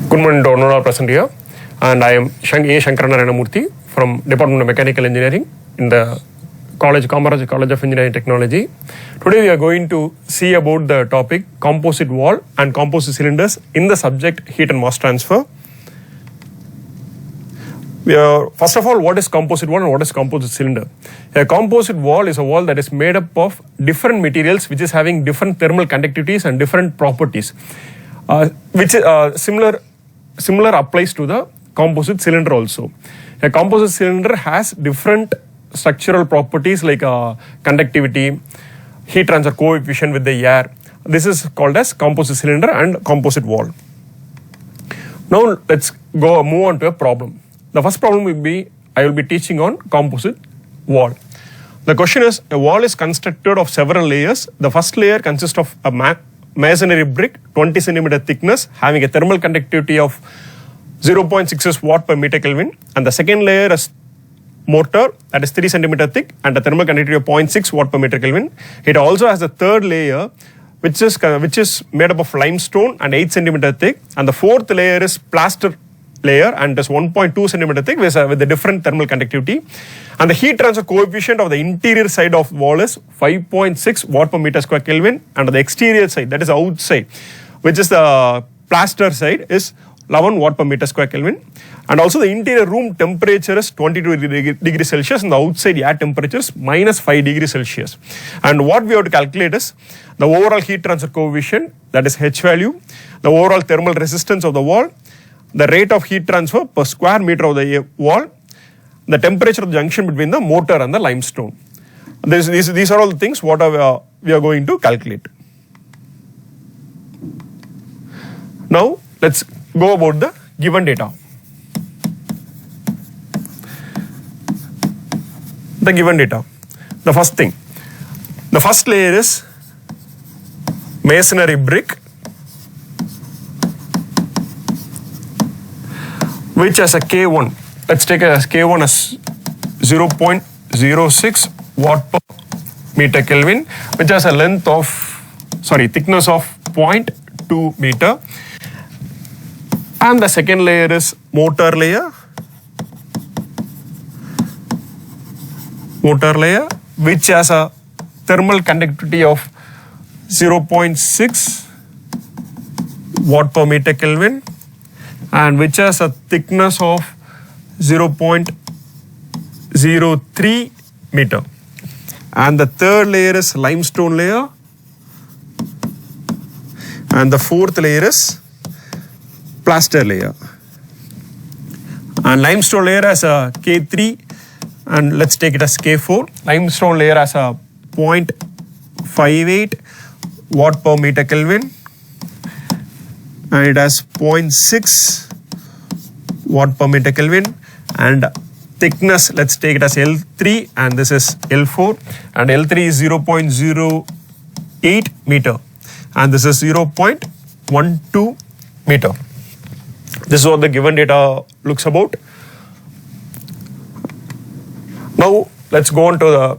Good morning to all present here, and I am A. Shankaranarayanamurthy from Department of Mechanical Engineering in the Composite College of Engineering Technology. Today we are going to see about the topic composite wall and composite cylinders in the subject heat and mass transfer. First of all, what is composite wall and what is composite cylinder? A composite wall is a wall that is made up of different materials which is having different thermal conductivities and different properties. Which similar applies to the composite cylinder also. A composite cylinder has different structural properties like conductivity, heat transfer coefficient with the air. This is called as composite cylinder and composite wall. Now let's move on to a problem. The first problem will be, I will be teaching on composite wall. The question is, a wall is constructed of several layers. The first layer consists of a masonry brick 20 centimeter thickness having a thermal conductivity of 0.66 watt per meter Kelvin, and the second layer is mortar that is 3 centimeter thick and a thermal conductivity of 0.6 watt per meter Kelvin. It also has a third layer which is made up of limestone and 8 centimeter thick, and the fourth layer is plaster layer and is 1.2 centimeter thick with a different thermal conductivity, and the heat transfer coefficient of the interior side of wall is 5.6 watt per meter square Kelvin, and the exterior side, that is outside, which is the plaster side, is 11 watt per meter square Kelvin, and also the interior room temperature is 22 degrees Celsius and the outside air temperature is minus 5 degrees Celsius. And what we have to calculate is the overall heat transfer coefficient, that is H value, the overall thermal resistance of the wall, the rate of heat transfer per square meter of the wall, the temperature of the junction between the mortar and the limestone. These are all the things what we are going to calculate. Now let's go about the given data. The given data. The first thing. The first layer is masonry brick which has a K1. Let's take a K1 as 0.06 watt per meter Kelvin, which has a thickness of 0.2 meter. And the second layer is mortar layer, which has a thermal conductivity of 0.6 watt per meter Kelvin, and which has a thickness of 0.03 meter. And the third layer is limestone layer, and the fourth layer is plaster layer. And limestone layer has a K3, and let's take it as K4. Limestone layer has a 0.58 watt per meter Kelvin, and it has 0.6 watt per meter Kelvin, and thickness, let's take it as L3, and this is L4, and L3 is 0.08 meter, and this is 0.12 meter. This is what the given data looks about. Now let's go on to the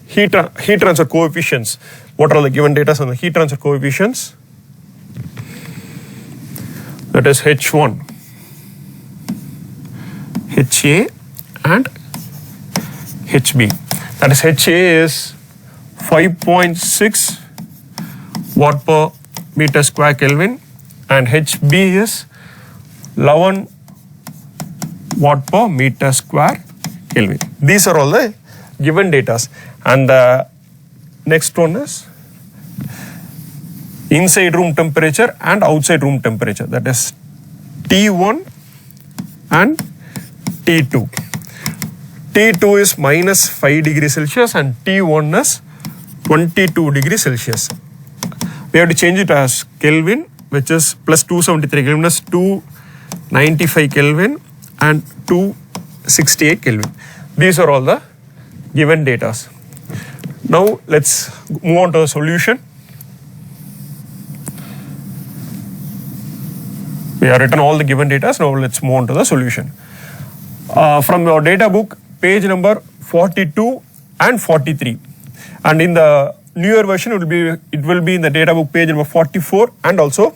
heat transfer coefficients. What are the given data on the heat transfer coefficients? That is H1, HA and HB. That is HA is 5.6 watt per meter square Kelvin, and HB is 11 watt per meter square Kelvin. These are all the given data. And the next one is inside room temperature and outside room temperature, that is T1 and T2. T2 is minus 5 degrees Celsius and T1 is 22 degrees Celsius. We have to change it as Kelvin, which is plus 273 Kelvin is 295 Kelvin and 268 Kelvin. These are all the given data. Now let's move on to the solution. We have written all the given data. Now let's move on to the solution. From your data book, page number 42 and 43. And in the newer version, it will be in the data book page number 44 and also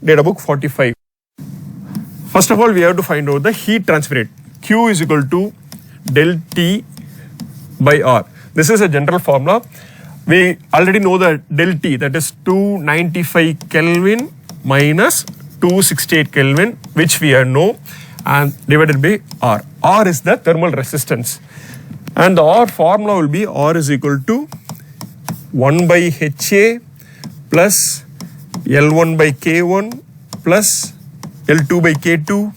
data book 45. First of all, we have to find out the heat transfer rate. Q is equal to del T by R. This is a general formula. We already know that del T, that is 295 Kelvin minus 268 Kelvin, which we know, and divided by R. R is the thermal resistance. And the R formula will be R is equal to 1 by HA plus L1 by K1 plus L2 by K2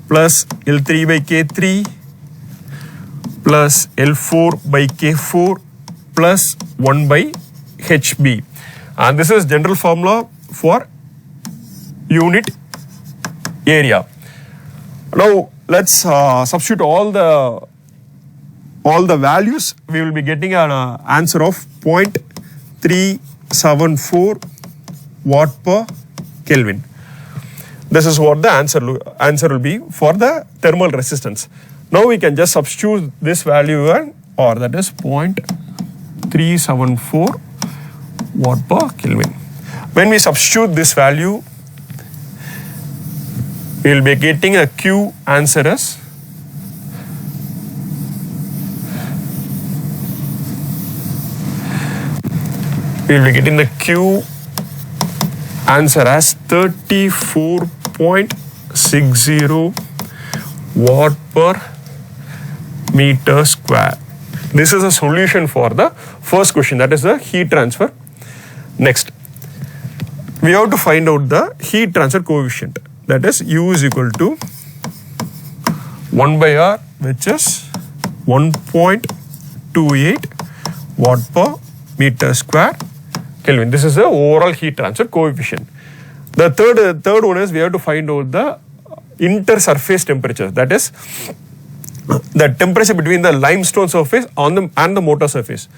plus L3 by K3 plus L4 by K4 plus 1 by HB. And this is general formula for unit area. Now let's substitute all the values. We will be getting an answer of 0.374 watt per Kelvin. This is what the answer will be for the thermal resistance. Now we can just substitute this value and or that is 0.374 watt per Kelvin. When we substitute this value, we will be getting a Q answer as we will be getting the Q answer as 34.60 watt per meter square. This is a solution for the first question, that is the heat transfer. Next, we have to find out the heat transfer coefficient, that is U is equal to 1 by R, which is 1.28 watt per meter square Kelvin. This is the overall heat transfer coefficient. The third one is we have to find out the intersurface temperature, that is the temperature between the limestone surface and the mortar surface,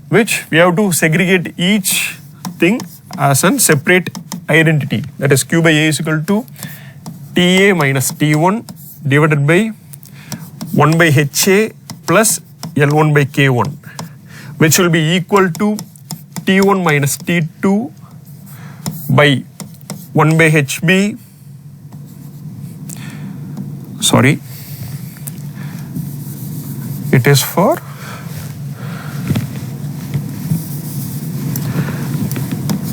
which we have to segregate each thing as a separate identity, that is Q by A is equal to TA minus T1 divided by 1 by HA plus L1 by K1, which will be equal to T1 minus T2 by 1 by HB, sorry, it is for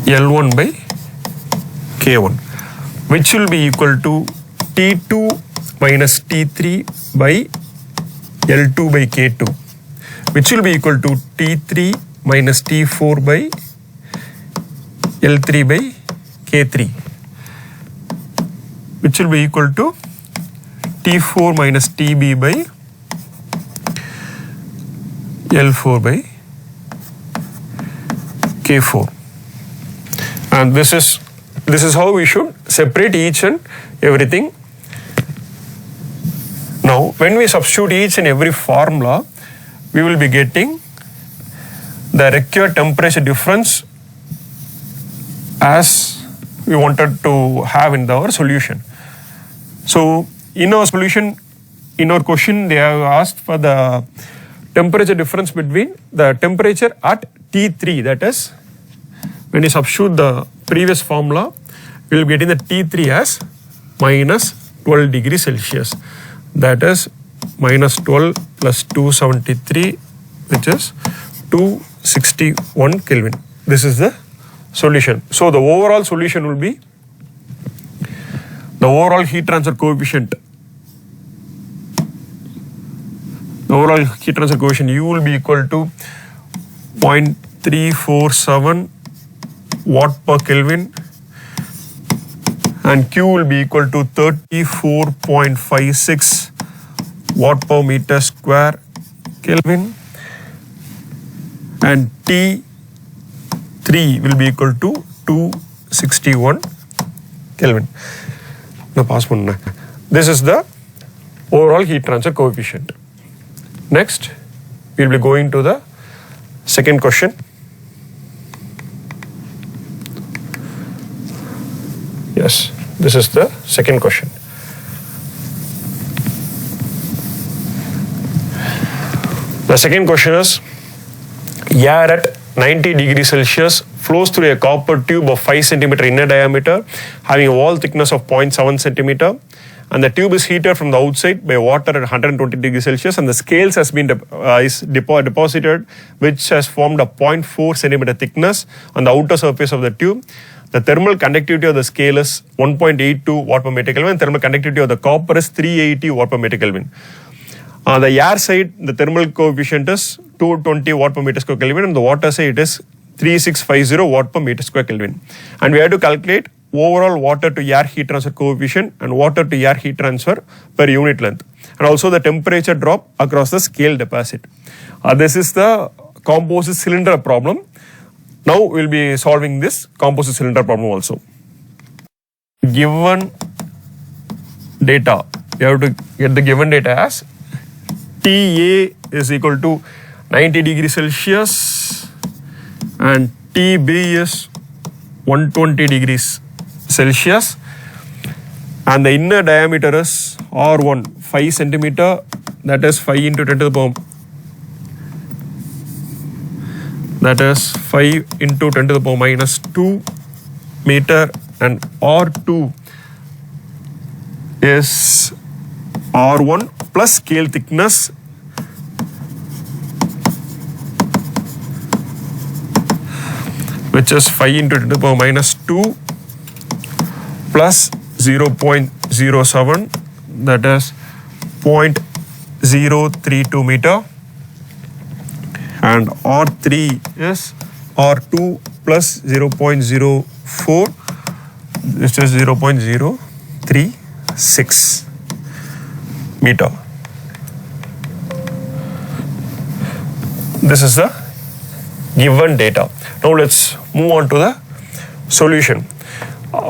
L1 by K1, which will be equal to T2 minus T3 by L2 by K2, which will be equal to T3 minus T4 by L3 by K3, which will be equal to T4 minus TB by L4 by K4. And this is how we should separate each and everything. Now, when we substitute each and every formula, we will be getting the required temperature difference as we wanted to have in our solution. So, in our solution, in our question, they have asked for the temperature difference between the temperature at T3, that is, when you substitute the previous formula, we will be getting the T3 as minus 12 degrees Celsius. That is minus 12 plus 273, which is 261 Kelvin. This is the solution. So the overall solution will be the overall heat transfer coefficient. The overall heat transfer coefficient U will be equal to 0.347 watt per Kelvin, and Q will be equal to 34.56 watt per meter square Kelvin, and T3 will be equal to 261 Kelvin. Now pass panna. This is the overall heat transfer coefficient. Next, we will be going to the second question. Yes, this is the second question. The second question is, air at 90 degrees Celsius flows through a copper tube of 5 cm inner diameter having a wall thickness of 0.7 cm and the tube is heated from the outside by water at 120 degrees Celsius, and the scales has been deposited, which has formed a 0.4 centimeter thickness on the outer surface of the tube. The thermal conductivity of the scale is 1.82 watt per meter Kelvin. Thermal conductivity of the copper is 380 watt per meter Kelvin. On the air side, the thermal coefficient is 220 watt per meter square Kelvin, and the water side it is 3650 watt per meter square Kelvin. And we have to calculate overall water to air heat transfer coefficient and water to air heat transfer per unit length, and also the temperature drop across the scale deposit. This is the composite cylinder problem. Now we will be solving this composite cylinder problem also. Given data, you have to get the given data as TA is equal to 90 degrees Celsius and TB is 120 degrees Celsius, and the inner diameter is R1 5 centimeter, that is 5 into 10 to the power, that is 5 into 10 to the power minus 2 meter, and R2 is R1 plus scale thickness, which is 5 into 10 to the power minus 2 plus 0.07, that is 0.032 meter, and R3 is R2 plus 0.04, which is 0.036 meter. This is the given data. Now let's move on to the solution.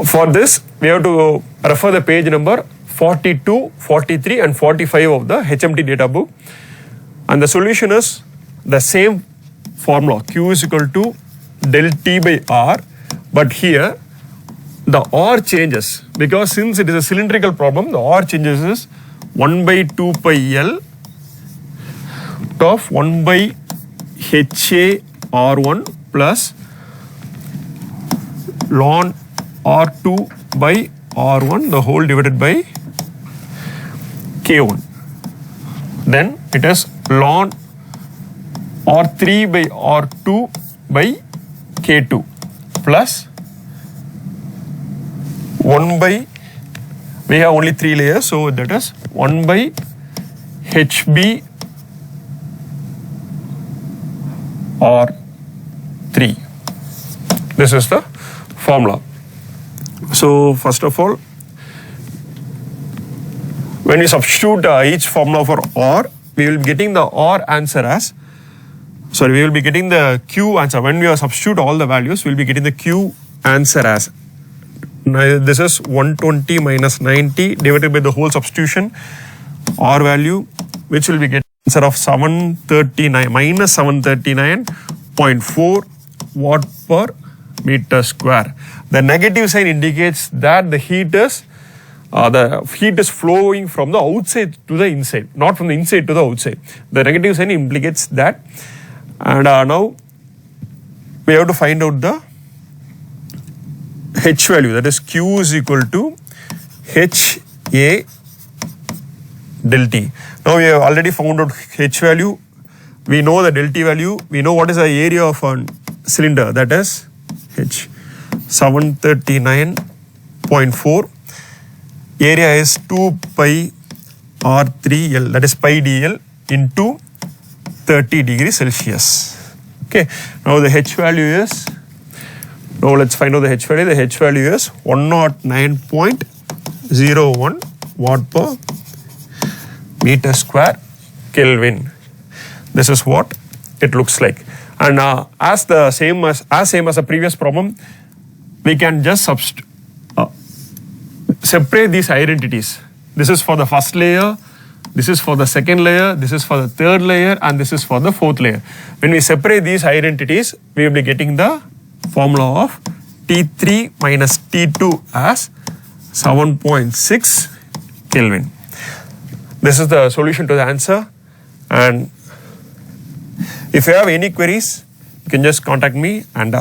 For this, we have to refer the page number 42, 43 and 45 of the HMT data book. And the solution is the same formula, Q is equal to del T by R, but here the R changes, because since it is a cylindrical problem, the R changes is 1 by 2 pi L of 1 by HA R1 plus ln R2 by R1 the whole divided by K1. Then it is ln R3 by R2 by K2 plus 1 by, we have only 3 layers, so that is 1 by HB R3. This is the formula. So first of all, when we substitute each formula for R, we will be getting the R answer as, sorry, we will be getting the Q answer. When we substitute all the values, we will be getting the Q answer as, this is 120 minus 90 divided by the whole substitution, R value, which will be getting answer of 739 minus 739.4 watt per meter square. The negative sign indicates that the heat is flowing from the outside to the inside, not from the inside to the outside. The negative sign implicates that. And now we have to find out the H value, that is Q is equal to HA del T. Now we have already found out H value, we know the del T value, we know what is the area of a cylinder, that is H 739.4, area is 2 pi R3L, that is pi dl into 30 degrees Celsius. Okay, now the H value is, now let's find out the H value. The H value is 109.01 watt per meter square Kelvin. This is what it looks like. And as same as the previous problem, we can just separate these identities. This is for the first layer, this is for the second layer, this is for the third layer, and this is for the fourth layer. When we separate these identities, we will be getting the formula of T3 minus T2 as 7.6 Kelvin. This is the solution to the answer, and if you have any queries, you can just contact me, and